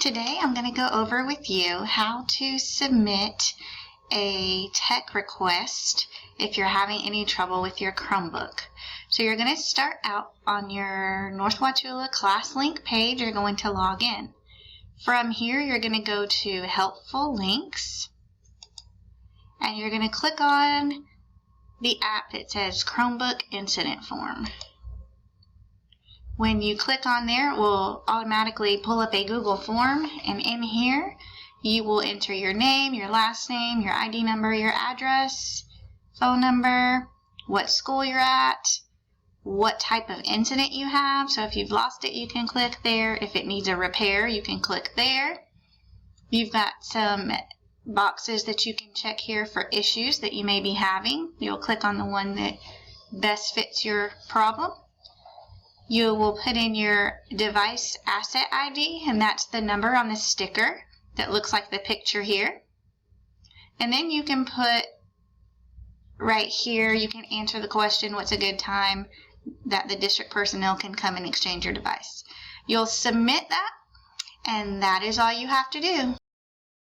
Today I'm going to go over with you how to submit a tech request if you're having any trouble with your Chromebook. So you're going to start out on your North Wauchula class link page. You're going to log in. From here you're going to go to helpful links and you're going to click on the app that says Chromebook incident form. When you click on there, it will automatically pull up a Google form, and in here you will enter your name, your last name, your ID number, your address, phone number, what school you're at, what type of incident you have. So if you've lost it, you can click there. If it needs a repair, you can click there. You've got some boxes that you can check here for issues that you may be having. You'll click on the one that best fits your problem. You will put in your device asset ID, and that's the number on the sticker that looks like the picture here. And then you can put right here, you can answer the question, what's a good time that the district personnel can come and exchange your device. You'll submit that, and that is all you have to do.